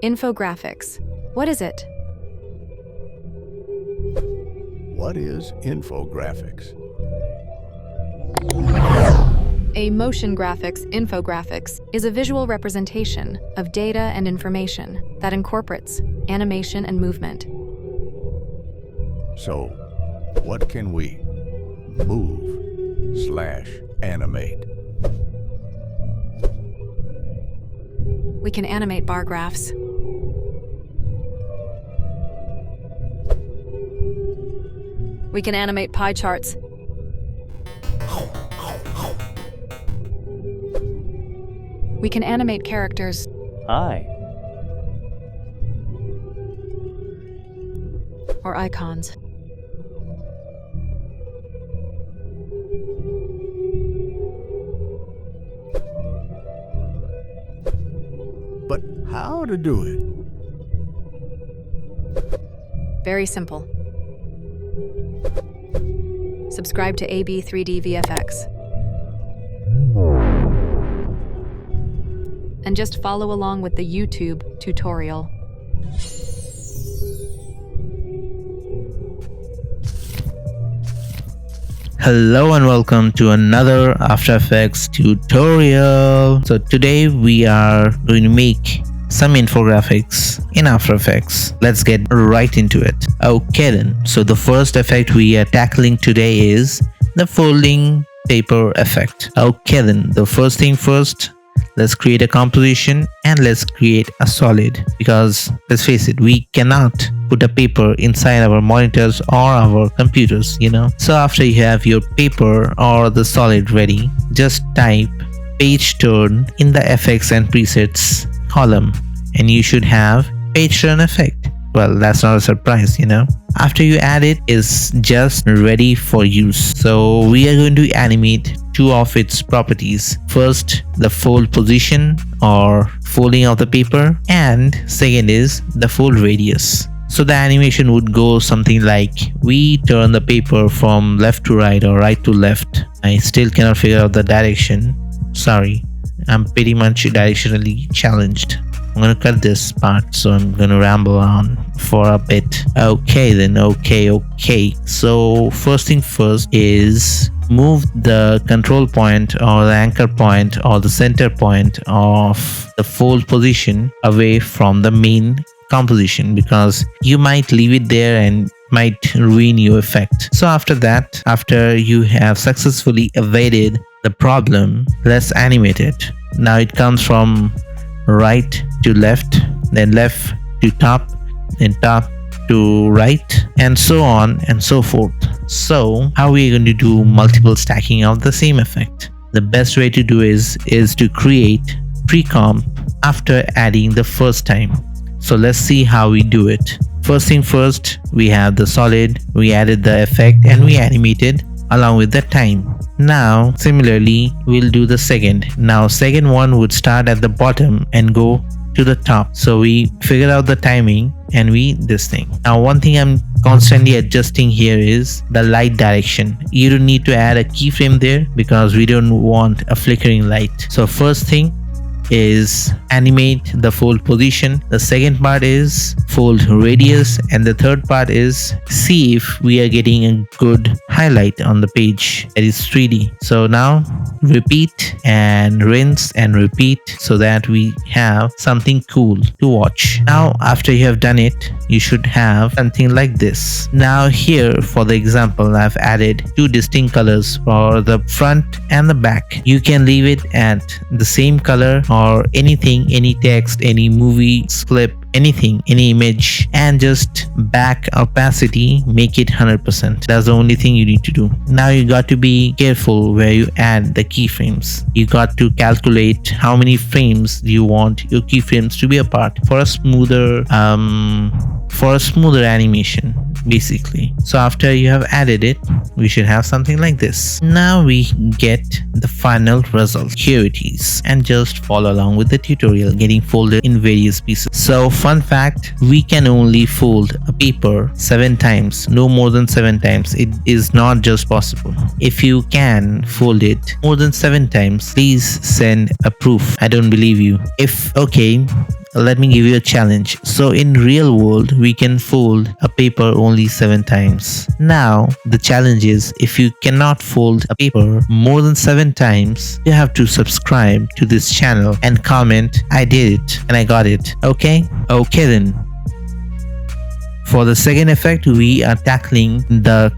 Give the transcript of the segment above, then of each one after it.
Infographics. What is it? What is infographics? A motion graphics infographics is a visual representation of data and information that incorporates animation and movement. So, what can we move/animate? We can animate bar graphs. We can animate pie charts. We can animate characters. Hi. Or icons. But how to do it? Very simple. Subscribe to AB 3D VFX. And just follow along with the YouTube tutorial. Hello and welcome to another After Effects tutorial. So today we are going to make some infographics in After Effects. Let's get right into it. Okay then, so the first effect we are tackling today is the folding paper effect. Okay then, the first thing first, let's create a composition and let's create a solid, because let's face it, we cannot put a paper inside our monitors or our computers, So after you have your paper or the solid ready, just type page turn in the effects and presets column and you should have page turn effect. Well, that's not a surprise, After you add it, it's just ready for use. So we are going to animate two of its properties. First, the fold position or folding of the paper, and second is the fold radius. So the animation would go something like we turn the paper from left to right or right to left. I still cannot figure out the direction. Sorry, I'm pretty much directionally challenged. I'm gonna cut this part, so I'm gonna ramble on for a bit. Okay then, okay. So first thing first is move the control point or the anchor point or the center point of the fold position away from the main composition, because you might leave it there and might ruin your effect. So after that, after you have successfully evaded the problem, let's animate it. Now it comes from right to left, then left to top, then top to right, and so on and so forth. So how are we going to do multiple stacking of the same effect? The best way to do is to create pre-comp after adding the first time. So let's see how we do it. First thing first, we have the solid, we added the effect and we animated along with the time. Now similarly we'll do the second. Now second one would start at the bottom and go to the top. So we figure out the timing and this thing. Now one thing I'm constantly adjusting here is the light direction. You don't need to add a keyframe there because we don't want a flickering light. So first thing is animate the fold position, the second part is fold radius, and the third part is see if we are getting a good highlight on the page that is 3D. So now repeat and rinse and repeat so that we have something cool to watch. Now after you have done it, you should have something like this. Now here for the example, I've added two distinct colors for the front and the back. You can leave it at the same color or anything, any text, any movie clip, anything, any image, and just back opacity, make it 100%. That's the only thing you need to do. Now you got to be careful where you add the keyframes. You got to calculate how many frames you want your keyframes to be apart for a smoother animation, basically. So after you have added it, we should have something like this. Now we get the final result. Here it is, and just follow along with the tutorial getting folded in various pieces. So fun fact, we can only fold a paper 7 times, no more than 7 times. It is not just possible. If you can fold it more than 7 times, please send a proof. I don't believe you. let me give you a challenge. So in real world, we can fold a paper only 7 times. Now the challenge is, if you cannot fold a paper more than 7 times, you have to subscribe to this channel and comment, "I did it and I got it." Okay then. For the second effect, we are tackling the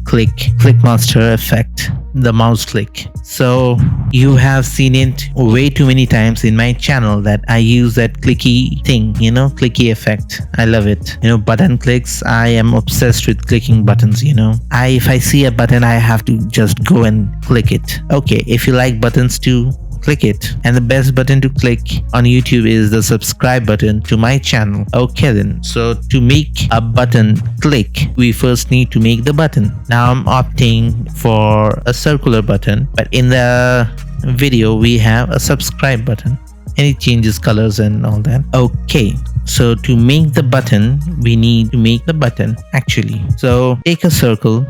clickmaster effect, the mouse click. So you have seen it way too many times in my channel that I use that clicky thing, clicky effect. I love it. Button clicks. I am obsessed with clicking buttons. If I see a button, I have to just go and click it. Okay, if you like buttons too, click it. And the best button to click on YouTube is the subscribe button to my channel. Okay then, so to make a button click, we first need to make the button. Now I'm opting for a circular button, but in the video we have a subscribe button and it changes colors and all that. Okay, so to make the button, we need to make the button actually. So take a circle.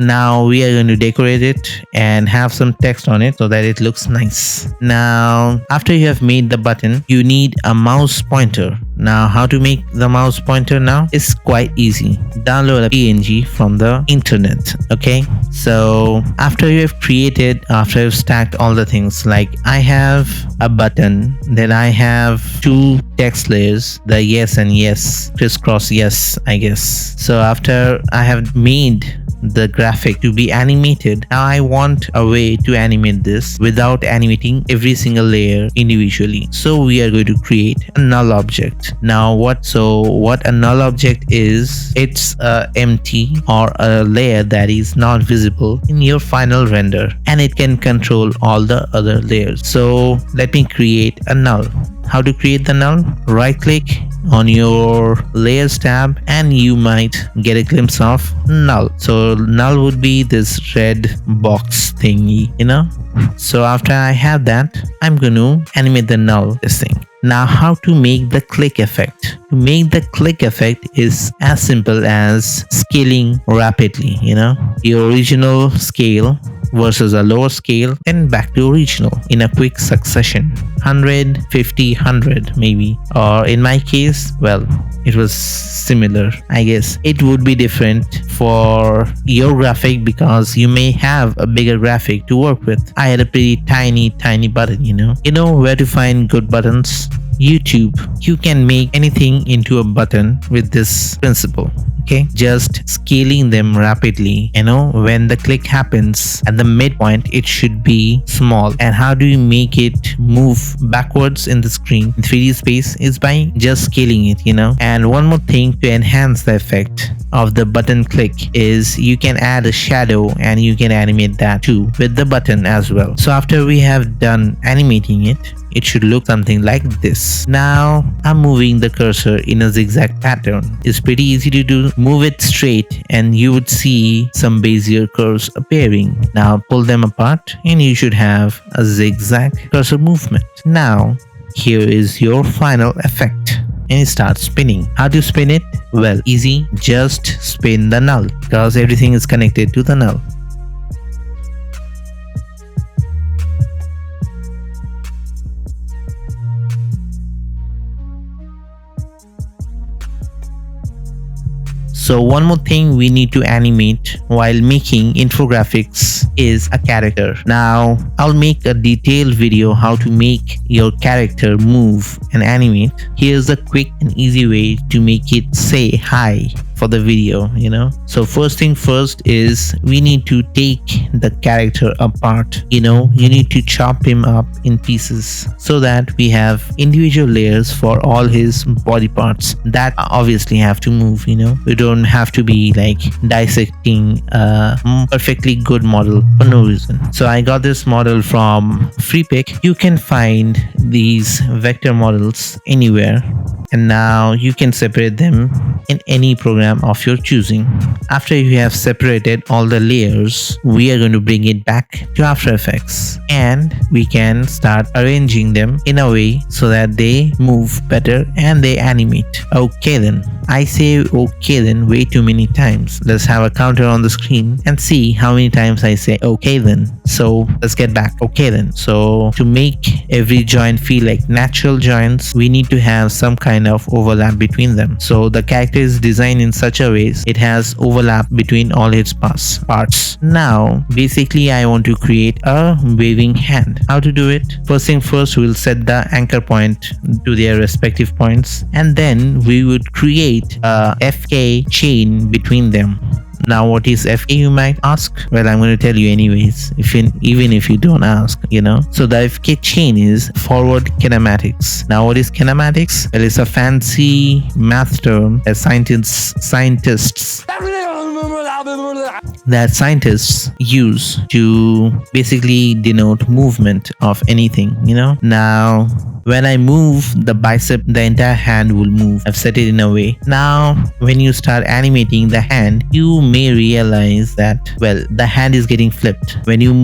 Now we are going to decorate it and have some text on it so that it looks nice. Now after you have made the button, you need a mouse pointer. Now how to make the mouse pointer now is quite easy. Download a PNG from the internet. Okay, so after you've stacked all the things, like I have a button, then I have 2 text layers, the yes and yes, crisscross yes, I guess. So after I have made the graphic to be animated, now I want a way to animate this without animating every single layer individually. So we are going to create a null object. Now what a null object is, it's empty or a layer that is not visible in your final render, and it can control all the other layers. So let me create a null. How to create the null? Right click on your layers tab and you might get a glimpse of null. So null would be this red box thingy, So after I have that, I'm going to animate the null, this thing. Now how to make the click effect? To make the click effect is as simple as scaling rapidly, the original scale versus a lower scale, then back to original in a quick succession. 100, 50, 100 maybe. Or in my case, well, it was similar. I guess it would be different for your graphic because you may have a bigger graphic to work with. I had a pretty tiny button, You know where to find good buttons? YouTube. You can make anything into a button with this principle. Okay, just scaling them rapidly. When the click happens at the midpoint, it should be small. And how do you make it move backwards in the screen in 3D space is by just scaling it, And one more thing to enhance the effect of the button click is you can add a shadow and you can animate that too with the button as well. So after we have done animating it, it should look something like this. Now I'm moving the cursor in a zigzag pattern. It's pretty easy to do. Move it straight and you would see some Bezier curves appearing. Now pull them apart and you should have a zigzag cursor movement. Now here is your final effect. And it starts spinning. How to spin it? Well, easy. Just spin the null because everything is connected to the null. So one more thing we need to animate while making infographics is a character. Now I'll make a detailed video how to make your character move and animate. Here's a quick and easy way to make it say hi for the video, So first thing first is we need to take the character apart. You need to chop him up in pieces so that we have individual layers for all his body parts that obviously have to move. We don't have to be like dissecting a perfectly good model for no reason. So I got this model from FreePic. You can find these vector models anywhere, and now you can separate them in any program of your choosing. After you have separated all the layers, we are going to bring it back to After Effects and we can start arranging them in a way so that they move better and they animate. Okay then. I say okay then way too many times. Let's have a counter on the screen and see how many times I say okay then. So let's get back. Okay then. So to make every joint feel like natural joints, we need to have some kind of overlap between them. So the character is designed in such a way it has overlap between all its parts. Now basically I want to create a waving hand. How to do it? First thing first, we'll set the anchor point to their respective points and then we would create a FK chain between them. Now what is FK, you might ask? Well, I'm going to tell you anyways, even if you don't ask, So the FK chain is forward kinematics. Now what is kinematics? Well, it's a fancy math term that scientists use to basically denote movement of anything, Now when I move the bicep, the entire hand will move. I've set it in a way. Now when you start animating the hand, you may realize that, well, the hand is getting flipped. When you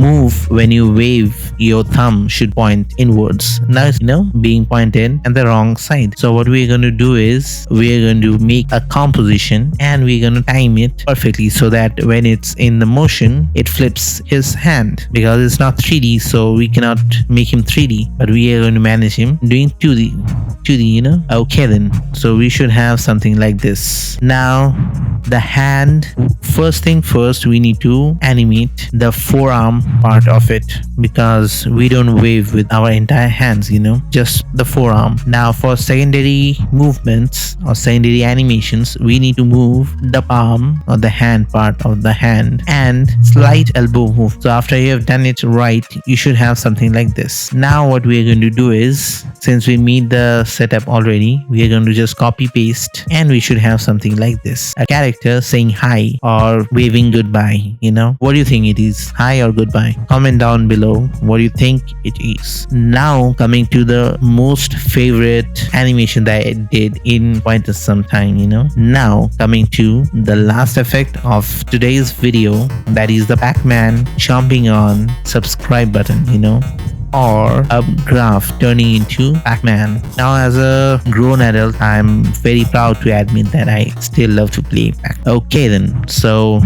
wave, your thumb should point inwards. Now it's being pointed at the wrong side. So what we're going to do is we're going to make a composition and we're going to time it perfectly so that when it's in the motion, it flips his hand, because it's not 3D, so we cannot make him 3D, but we are going to manage him doing 2D, Okay then, so we should have something like this. Now the hand, first thing first, we need to animate the forearm part of it, because we don't wave with our entire hands, just the forearm. Now for secondary movements or secondary animations, we need to move the palm or the hand part of the hand and slight elbow move. So after you have done it right, you should have something like this. Now what we are going to do is, since we made the setup already, we are going to just copy paste and we should have something like this. A character saying hi or waving goodbye, What do you think it is? Hi or goodbye? Comment down below what you think it is. Now coming to the most favorite animation that I did in quite some time, Now coming to the last effect of today's video, that is the PacMan chomping on subscribe button, or a graph turning into PacMan. Now as a grown adult, I'm very proud to admit that I still love to play Pac. Okay then, so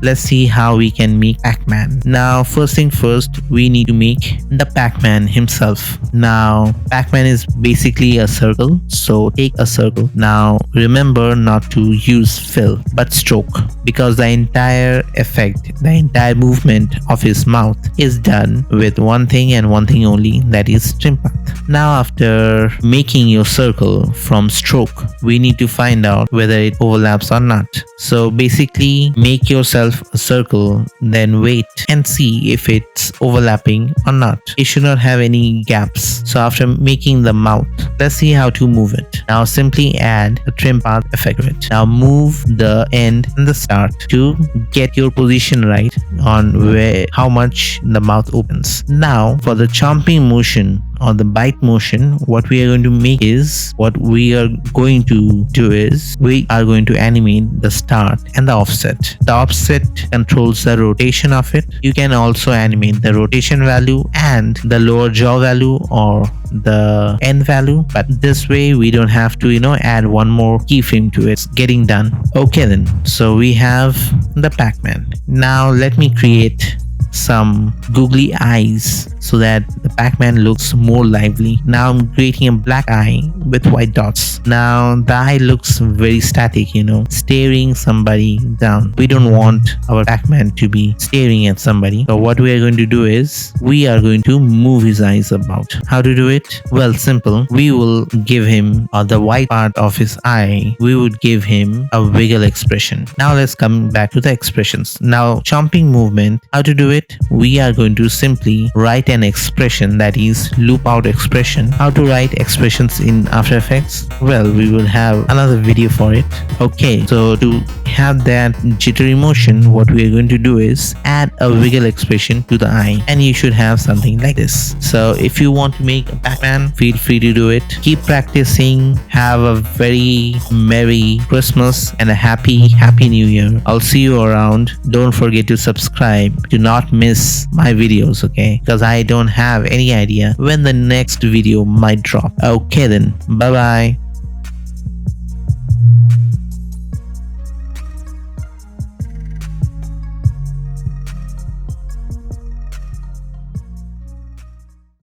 let's see how we can make PacMan. Now first thing first, we need to make the PacMan himself. Now PacMan is basically a circle, so take a circle. Now remember not to use fill but stroke, because the entire effect, the entire movement of his mouth is done with one thing and one thing only, that is trim path. Now after making your circle from stroke, we need to find out whether it overlaps or not. So basically make yourself a circle, then wait and see if it's overlapping or not. It should not have any gaps. So after making the mouth, let's see how to move it. Now simply add a trim path effect to it. Now move the end and the start to get your position right on how much the mouth opens. Now for the chomping motion or the bite motion, what we are going to make is, we are going to animate the start and the offset. The offset controls the rotation of it. You can also animate the rotation value and the lower jaw value or the end value, but this way we don't have to add one more keyframe to it. It's getting done. Okay then, so we have the PacMan. Now let me create some googly eyes so that the PacMan looks more lively. Now I'm creating a black eye with white dots. Now the eye looks very static, staring somebody down. We don't want our PacMan to be staring at somebody. So what we are going to do is we are going to move his eyes about. How to do it? Well, simple. We will give him the white part of his eye. We would give him a wiggle expression. Now let's come back to the expressions. Now chomping movement. How to do it? We are going to simply write an expression, that is loop out expression. How to write expressions in After Effects? Well, we will have another video for it. Okay, so to have that jittery motion, what we are going to do is add a wiggle expression to the eye, and you should have something like this. So if you want to make a PacMan, feel free to do it. Keep practicing. Have a very merry Christmas and a happy new year. I'll see you around. Don't forget to subscribe to not miss my videos, okay? Because I don't have any idea when the next video might drop. Okay then, bye bye.